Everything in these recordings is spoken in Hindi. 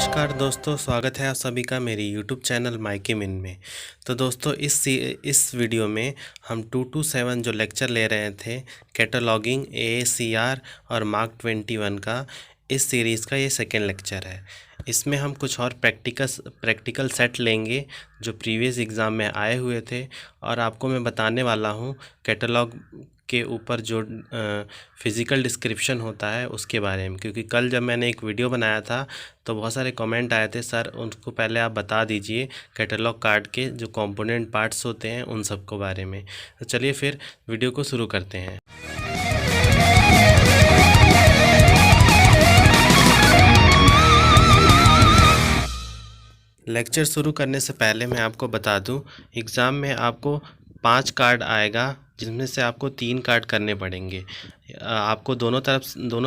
नमस्कार दोस्तों, स्वागत है आप सभी का मेरी यूट्यूब चैनल माइके मिन में। तो दोस्तों इस वीडियो में हम 227 जो लेक्चर ले रहे थे कैटलॉगिंग AACR और मार्क 21 का, इस सीरीज़ का ये सेकेंड लेक्चर है। इसमें हम कुछ और प्रैक्टिकल सेट लेंगे जो प्रीवियस एग्ज़ाम में आए हुए थे, और आपको मैं बताने वाला हूँ कैटलॉग के ऊपर जो फिज़िकल डिस्क्रिप्शन होता है उसके बारे में। क्योंकि कल जब मैंने एक वीडियो बनाया था तो बहुत सारे कमेंट आए थे, सर उनको पहले आप बता दीजिए कैटलॉग कार्ड के जो कंपोनेंट पार्ट्स होते हैं उन सब के बारे में। तो चलिए फिर वीडियो को शुरू करते हैं। लेक्चर शुरू करने से पहले मैं आपको बता दूं, एग्ज़ाम में आपको 5 कार्ड आएगा जिनमें से आपको 3 कार्ड करने पड़ेंगे। आपको दोनों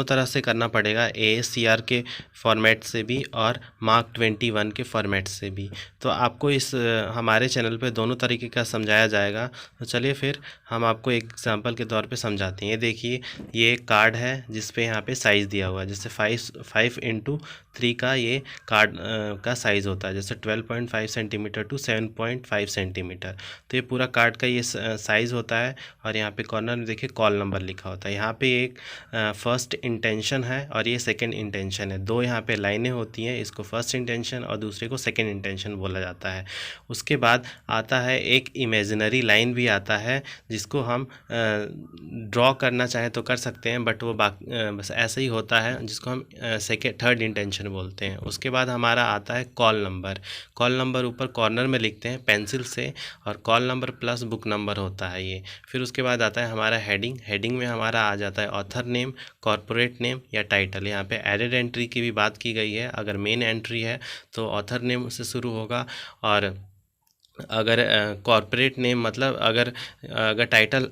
तरह से करना पड़ेगा, AACR के फॉर्मेट से भी और मार्क 21 के फॉर्मेट से भी। तो आपको इस हमारे चैनल पे दोनों तरीके का समझाया जाएगा। तो चलिए फिर हम आपको एक एग्जांपल के तौर पे समझाते हैं। ये देखिए, ये एक कार्ड है जिस पे यहाँ पे साइज़ दिया हुआ है। जैसे 5x3 का ये कार्ड का साइज़ होता है, जैसे 12.5 सेंटीमीटर टू 7.5 सेंटीमीटर। तो ये पूरा कार्ड का ये साइज़ होता है। और यहाँ पे कॉर्नर में देखिए कॉल नंबर लिखा होता है। यहाँ पे एक फर्स्ट इंटेंशन है और ये सेकंड इंटेंशन है। दो यहाँ पे लाइनें होती हैं, इसको फर्स्ट इंटेंशन और दूसरे को सेकंड इंटेंशन बोला जाता है। उसके बाद आता है एक इमेजिनरी लाइन भी आता है, जिसको हम ड्रॉ करना चाहें तो कर सकते हैं, बट वो बस ऐसे ही होता है, जिसको हम थर्ड इंटेंशन बोलते हैं। उसके बाद हमारा आता है कॉल नंबर। कॉल नंबर ऊपर कॉर्नर में लिखते हैं पेंसिल से, और call number plus book number होता है ये। फिर उसके बाद आता है हमारा हेडिंग में हमारा आ जाता है ऑथर नेम, कॉर्पोरेट नेम या टाइटल। यहाँ पे एडेड एंट्री की भी बात की गई है। अगर मेन एंट्री है तो ऑथर नेम से शुरू होगा, और अगर कॉर्पोरेट नेम मतलब अगर टाइटल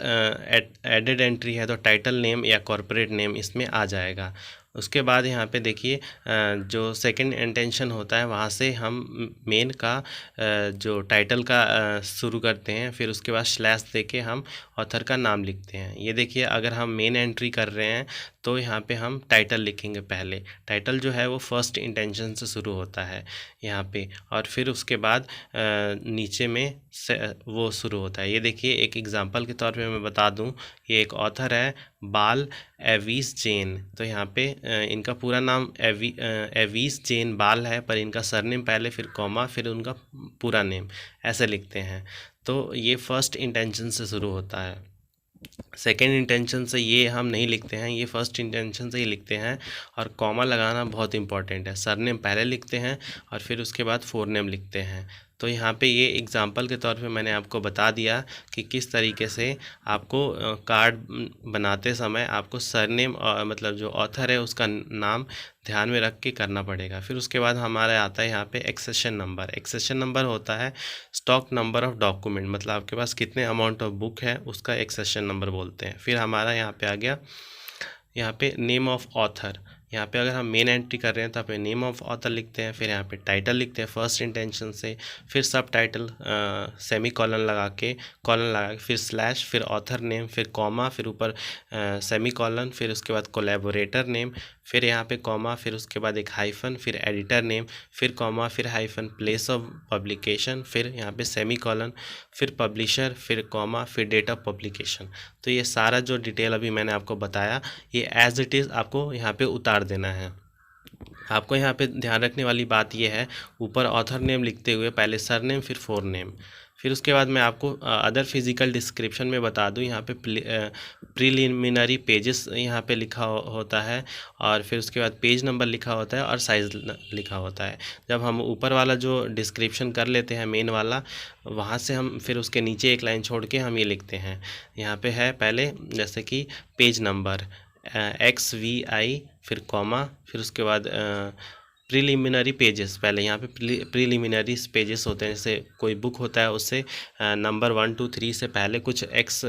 एडेड एंट्री है तो टाइटल नेम या कॉर्पोरेट नेम इसमें आ जाएगा। उसके बाद यहाँ पे देखिए जो सेकंड इंटेंशन होता है वहाँ से हम मेन का जो टाइटल का शुरू करते हैं, फिर उसके बाद स्लैश देके हम ऑथर का नाम लिखते हैं। ये देखिए, अगर हम मेन एंट्री कर रहे हैं तो यहाँ पे हम टाइटल लिखेंगे पहले। टाइटल जो है वो फर्स्ट इंटेंशन से शुरू होता है यहाँ पे, और फिर उसके बाद नीचे में वो शुरू होता है। ये देखिए, एक एग्जांपल के तौर पे मैं बता दूं, ये एक ऑथर है बाल एविस जेन। तो यहाँ पे इनका पूरा नाम एविस जेन बाल है, पर इनका सरनेम पहले, फिर कॉमा, फिर उनका पूरा नेम, ऐसे लिखते हैं। तो ये फर्स्ट इंटेंशन से शुरू होता है। सेकेंड इंटेंशन से ये हम नहीं लिखते हैं, ये फर्स्ट इंटेंशन से ही लिखते हैं। और कॉमा लगाना बहुत इंपॉर्टेंट है। सरनेम पहले लिखते हैं और फिर उसके बाद फोरनेम लिखते हैं। तो यहाँ पे ये एग्जांपल के तौर पे मैंने आपको बता दिया कि किस तरीके से आपको कार्ड बनाते समय आपको सरनेम मतलब जो ऑथर है उसका नाम ध्यान में रख के करना पड़ेगा। फिर उसके बाद हमारा आता है यहाँ पे एक्सेशन नंबर। एक्सेशन नंबर होता है स्टॉक नंबर ऑफ डॉक्यूमेंट, मतलब आपके पास कितने अमाउंट ऑफ बुक है उसका एक्सेशन नंबर बोलते हैं। फिर हमारा यहाँ पे आ गया यहाँ पे नेम ऑफ ऑथर। यहाँ पे अगर हम मेन एंट्री कर रहे हैं तो यहाँ पे नेम ऑफ ऑथर लिखते हैं, फिर यहाँ पे टाइटल लिखते हैं फर्स्ट इंटेंशन से, फिर सब टाइटल सेमी कॉलन लगा के फिर स्लैश, फिर ऑथर नेम, फिर कॉमा, फिर ऊपर सेमी कॉलन, फिर उसके बाद कोलैबोरेटर नेम, फिर यहाँ पे कॉमा, फिर उसके बाद एक हाइफन, फिर एडिटर नेम, फिर कॉमा, फिर हाइफन, प्लेस ऑफ पब्लिकेशन, फिर यहाँ पे सेमी कॉलन, फिर पब्लिशर, फिर कॉमा, फिर डेट ऑफ पब्लिकेशन। तो ये सारा जो डिटेल अभी मैंने आपको बताया, ये एज इट इज़ आपको यहाँ पे उतार देना है। आपको यहाँ पे ध्यान रखने वाली बात ये है, ऊपर ऑथर नेम लिखते हुए पहले सरनेम फिर फोरनेम। फिर उसके बाद मैं आपको अदर फिजिकल डिस्क्रिप्शन में बता दूं, यहाँ पे प्रीलिमिनरी पेजेस यहाँ पे लिखा होता है, और फिर उसके बाद पेज नंबर लिखा होता है और साइज़ लिखा होता है। जब हम ऊपर वाला जो डिस्क्रिप्शन कर लेते हैं मेन वाला, वहाँ से हम फिर उसके नीचे एक लाइन छोड़ के हम ये लिखते हैं। यहाँ पे है पहले जैसे कि पेज नंबर XVI, फिर कॉमा, फिर उसके बाद प्रीलिमिनरी पेजेस। पहले यहाँ पे प्रीलिमिनरी पेजेस होते हैं, जैसे कोई बुक होता है उससे नंबर 1 2 3 से पहले कुछ एक्स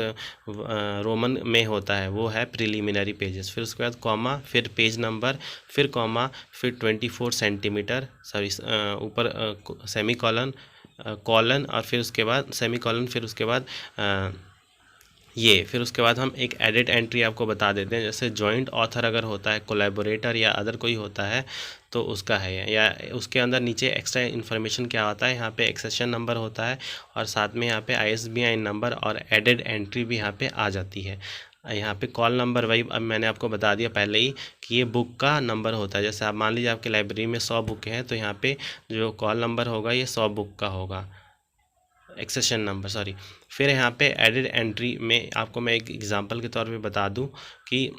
रोमन में होता है, वो है प्रीलिमिनरी पेजेस। फिर उसके बाद कॉमा, फिर पेज नंबर, फिर कॉमा, फिर 24 सेंटीमीटर, सॉरी ऊपर सेमी कॉलन, कॉलन, और फिर उसके बाद सेमी कॉलन, फिर उसके बाद ये फिर उसके बाद हम एक एडिट एंट्री आपको बता देते हैं, जैसे जॉइंट ऑथर अगर होता है, कोलैबोरेटर या अदर कोई होता है तो उसका है, या उसके अंदर नीचे एक्स्ट्रा इन्फॉर्मेशन क्या होता है, यहाँ पे एक्सेशन नंबर होता है और साथ में यहाँ पे ISBN नंबर और एडिट एंट्री भी यहाँ पे आ जाती है। यहाँ पे कॉल नंबर वही अब मैंने आपको बता दिया पहले ही कि ये बुक का नंबर होता है। जैसे आप मान लीजिए आपकी लाइब्रेरी में 100 बुक हैं तो यहाँ पे जो कॉल नंबर होगा ये 100 बुक का होगा, एक्सेशन नंबर सॉरी। फिर यहाँ पे एडिट एंट्री में आपको मैं एक एग्जांपल के तौर पे बता दूं कि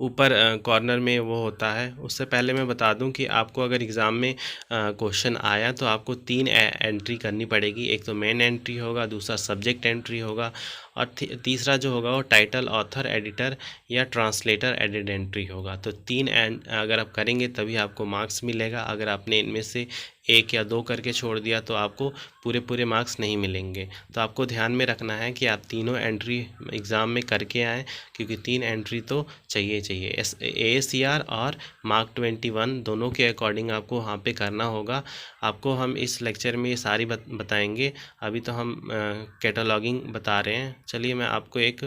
ऊपर कॉर्नर में वो होता है। उससे पहले मैं बता दूं कि आपको अगर एग्ज़ाम में क्वेश्चन आया तो आपको 3 एंट्री करनी पड़ेगी। एक तो मेन एंट्री होगा, दूसरा सब्जेक्ट एंट्री होगा और तीसरा जो होगा वो टाइटल, ऑथर, एडिटर या ट्रांसलेटर एडिट एंट्री होगा। तो 3 अगर आप करेंगे तभी आपको मार्क्स मिलेगा। अगर आपने इनमें से 1 या 2 करके छोड़ दिया तो आपको पूरे मार्क्स नहीं मिलेंगे। तो आपको ध्यान में रखना है कि आप तीनों एंट्री एग्ज़ाम में करके आएँ, क्योंकि 3 एंट्री तो चाहिए AACR और मार्क 21 दोनों के अकॉर्डिंग आपको वहाँ पे करना होगा। आपको हम इस लेक्चर में ये सारी बताएंगे। अभी तो हम कैटलॉगिंग बता रहे हैं। चलिए मैं आपको एक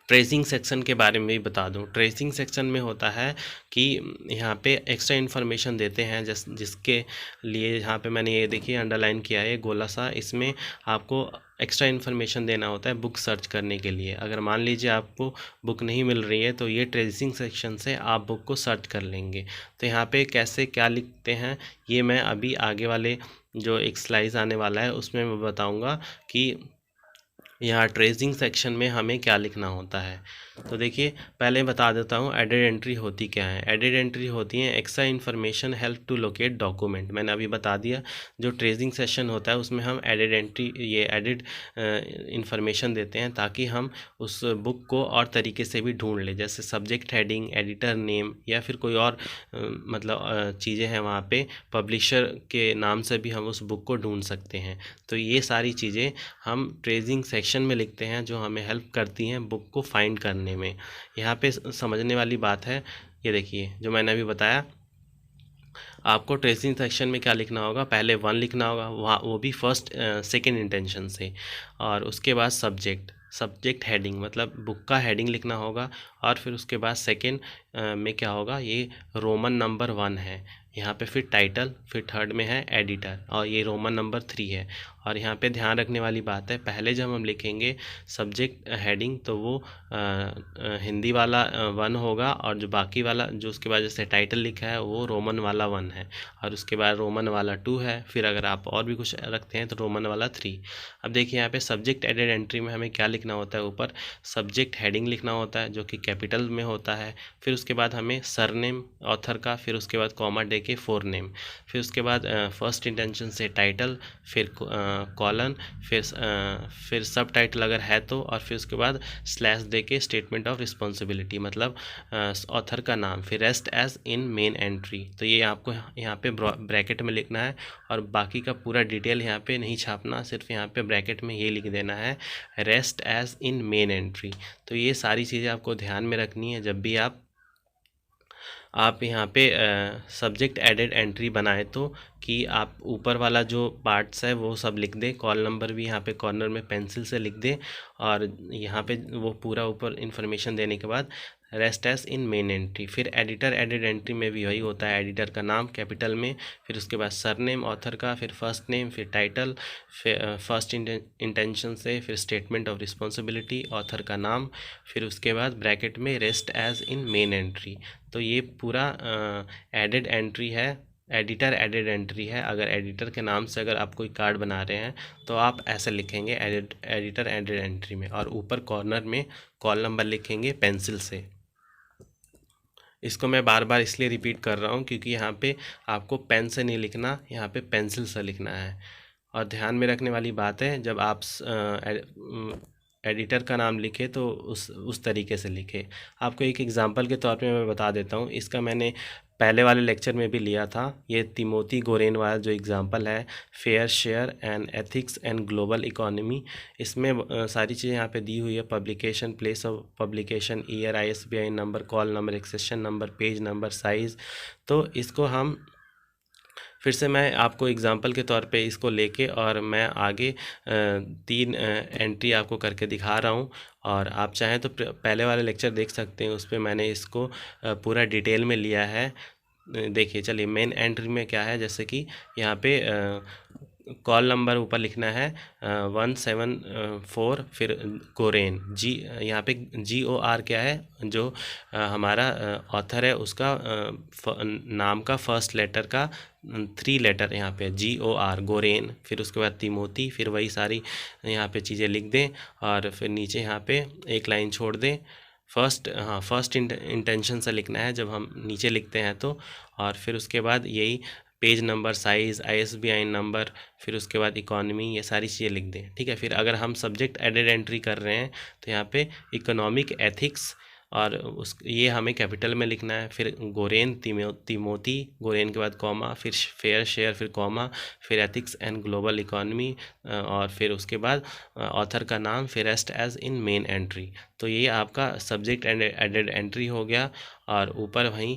ट्रेसिंग सेक्शन के बारे में भी बता दूं। ट्रेसिंग सेक्शन में होता है कि यहाँ पे एक्स्ट्रा इन्फॉर्मेशन देते हैं, जिसके लिए यहाँ पे मैंने ये देखिए अंडरलाइन किया है गोला सा, इसमें आपको एक्स्ट्रा इन्फॉर्मेशन देना होता है बुक सर्च करने के लिए। अगर मान लीजिए आपको बुक नहीं मिल रही है तो ये ट्रेसिंग सेक्शन से आप बुक को सर्च कर लेंगे। तो यहाँ पे कैसे क्या लिखते हैं ये मैं अभी आगे वाले जो एक स्लाइड आने वाला है उसमें मैं बताऊँगा कि यहाँ ट्रेसिंग सेक्शन में हमें क्या लिखना होता है। तो देखिए पहले बता देता हूँ एडिट एंट्री होती क्या है। एडिट एंट्री होती है extra information help to locate document. मैंने अभी बता दिया जो ट्रेसिंग सेशन होता है उसमें हम एडिट एंट्री ये एडिट इन्फॉर्मेशन देते हैं ताकि हम उस बुक को और तरीके से भी ढूंढ लें, जैसे सब्जेक्ट हेडिंग, एडिटर नेम या फिर कोई और मतलब चीज़ें हैं वहाँ पे पब्लिशर के नाम से भी हम उस बुक को ढूंढ सकते हैं। तो ये सारी चीज़ें हम ट्रेसिंग सेक्शन में लिखते हैं जो हमें हेल्प करती हैं बुक को फाइंड करने में। यहाँ पे समझने वाली बात है, ये देखिए जो मैंने अभी बताया, आपको ट्रेसिंग सेक्शन में क्या लिखना होगा, पहले 1 लिखना होगा वहाँ, वो भी फर्स्ट सेकंड इंटेंशन से, और उसके बाद सब्जेक्ट हेडिंग मतलब बुक का हेडिंग लिखना होगा, और फिर उसके बाद सेकंड में क्या होगा, ये रोमन नंबर 1 है यहाँ पे, फिर टाइटल, फिर थर्ड में है एडिटर और ये रोमन नंबर 3 है। और यहाँ पे ध्यान रखने वाली बात है, पहले जब हम लिखेंगे सब्जेक्ट हेडिंग तो वो हिंदी वाला 1 होगा, और जो बाकी वाला जो उसके बाद जैसे टाइटल लिखा है वो रोमन वाला 1 है, और उसके बाद रोमन वाला 2 है, फिर अगर आप और भी कुछ रखते हैं तो रोमन वाला 3। अब देखिए यहाँ पे सब्जेक्ट एडिट एंट्री में हमें क्या लिखना होता है, ऊपर सब्जेक्ट हेडिंग लिखना होता है जो कि कैपिटल में होता है, फिर उसके बाद हमें सरनेम ऑथर का, फिर उसके बाद कॉमा दे के फोरनेम, फिर उसके बाद फर्स्ट इंटेंशन से टाइटल, फिर कॉलन, फिर सब टाइटल अगर है तो, और फिर उसके बाद स्लैश दे के स्टेटमेंट ऑफ रिस्पॉन्सिबिलिटी मतलब ऑथर का नाम, फिर rest as in main entry. तो ये आपको यहाँ पे ब्रैकेट में लिखना है और बाकी का पूरा डिटेल यहाँ पे नहीं छापना, सिर्फ यहाँ पे ब्रैकेट में ये लिख देना है rest as in main entry. तो ये सारी चीज़ें आपको ध्यान में रखनी है जब भी आप यहाँ पे सब्जेक्ट एडिट एंट्री बनाए, तो कि आप ऊपर वाला जो पार्ट्स है वो सब लिख दें, कॉल नंबर भी यहाँ पे कॉर्नर में पेंसिल से लिख दें, और यहाँ पे वो पूरा ऊपर इन्फॉर्मेशन देने के बाद rest as in main entry. फिर एडिटर एडिट एंट्री में भी वही होता है, एडिटर का नाम कैपिटल में, फिर उसके बाद सरनेम ऑथर का, फिर फर्स्ट नेम, फिर टाइटल, फिर फर्स्ट इंटेंशन से, फिर स्टेटमेंट ऑफ रिस्पॉन्सिबिलिटी, ऑथर का नाम, फिर उसके बाद ब्रैकेट में rest as in main entry. तो ये पूरा एडिट एंट्री है, एडिटर एडिट एंट्री है। अगर एडिटर के नाम से अगर आप कोई कार्ड बना रहे हैं तो आप ऐसे लिखेंगे एडिटर एडिट एंट्री में, और ऊपर कॉर्नर में कॉल नंबर लिखेंगे पेंसिल से। इसको मैं बार बार इसलिए रिपीट कर रहा हूँ क्योंकि यहाँ पे आपको पेन से नहीं लिखना, यहाँ पे पेंसिल से लिखना है। और ध्यान में रखने वाली बात है, जब आप एडिटर का नाम लिखे तो उस तरीके से लिखे। आपको एक एग्जांपल के तौर पे मैं बता देता हूँ, इसका मैंने पहले वाले लेक्चर में भी लिया था। ये तिमोथी गोरेन वाला जो एग्जांपल है, fair share and ethics and global economy, इसमें सारी चीज़ें यहाँ पे दी हुई है, publication, place of publication, year, ISBN number, call number, accession number, page number, size. तो इसको हम फिर से मैं आपको एग्जांपल के तौर पे इसको लेके और मैं आगे 3 एंट्री आपको करके दिखा रहा हूँ। और आप चाहें तो पहले वाले लेक्चर देख सकते हैं, उस पर मैंने इसको पूरा डिटेल में लिया है। देखिए चलिए, मेन एंट्री में क्या है, जैसे कि यहाँ पे कॉल नंबर ऊपर लिखना है 174, फिर गोरेन जी, यहाँ पे GOR क्या है, जो हमारा ऑथर है उसका नाम का फर्स्ट लेटर का 3 लेटर यहाँ पे GOR गोरेन, फिर उसके बाद तिमोती, फिर वही सारी यहाँ पे चीज़ें लिख दें और फिर नीचे यहाँ पे एक लाइन छोड़ दें। फर्स्ट इंटेंशन से लिखना है जब हम नीचे लिखते हैं तो। और फिर उसके बाद यही page number, size, ISBN number, फिर उसके बाद इकोनॉमी, ये सारी चीज़ें लिख दें, ठीक है। फिर अगर हम सब्जेक्ट एडेड एंट्री कर रहे हैं तो यहाँ पे इकोनॉमिक एथिक्स, और उस ये हमें कैपिटल में लिखना है। फिर गोरेन तिमोती, गोरेन के बाद कॉमा, फिर फेयर शेयर, फिर कॉमा, फिर एथिक्स एंड ग्लोबल इकोनॉमी, और फिर उसके बाद ऑथर का नाम, फिर rest as in main entry. तो ये आपका सब्जेक्ट एडेड एंट्री हो गया। और ऊपर वहीं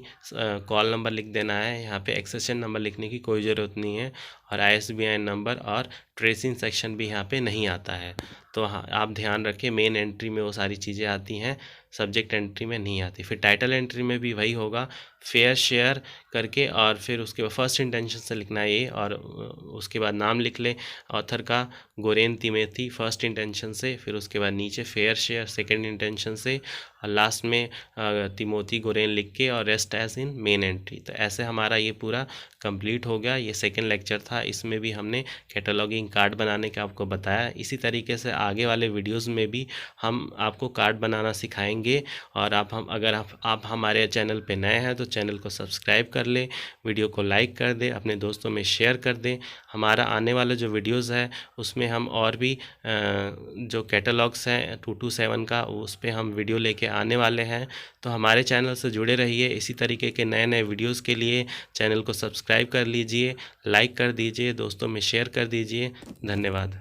कॉल नंबर लिख देना है, यहाँ पे एक्सेशन नंबर लिखने की कोई ज़रूरत नहीं है, और ISBN नंबर और ट्रेसिंग सेक्शन भी यहाँ पे नहीं आता है। तो हाँ, आप ध्यान रखें, मेन एंट्री में वो सारी चीज़ें आती हैं, सब्जेक्ट एंट्री में नहीं आती। फिर टाइटल एंट्री में भी वही होगा, फेयर शेयर करके, और फिर उसके बाद फर्स्ट इंटेंशन से लिखना है ये, और उसके बाद नाम लिख ले ऑथर का, गोरेन तिमेथी फर्स्ट इंटेंशन से, फिर उसके बाद नीचे फेयर शेयर सेकंड इंटेंशन से, और लास्ट में तिमोथी गोरेन लिख के, और rest as in main entry. तो ऐसे हमारा ये पूरा कंप्लीट हो गया। ये सेकंड लेक्चर था, इसमें भी हमने कैटलॉगिंग कार्ड बनाने का आपको बताया। इसी तरीके से आगे वाले वीडियोस में भी हम आपको कार्ड बनाना सिखाएंगे। और अगर आप हमारे चैनल पे नए हैं तो चैनल को सब्सक्राइब कर लें, वीडियो को लाइक कर दें, अपने दोस्तों में शेयर कर दें। हमारा आने वाला जो वीडियोज़ है उसमें हम और भी जो कैटलॉग्स हैं 227 का, उस पर हम वीडियो लेके आने वाले हैं। तो हमारे चैनल से जुड़े रहिए। इसी तरीके के नए नए वीडियोज़ के लिए चैनल को सब्सक्राइब कर लीजिए, लाइक कर दीजिए, दोस्तों में शेयर कर दीजिए। धन्यवाद।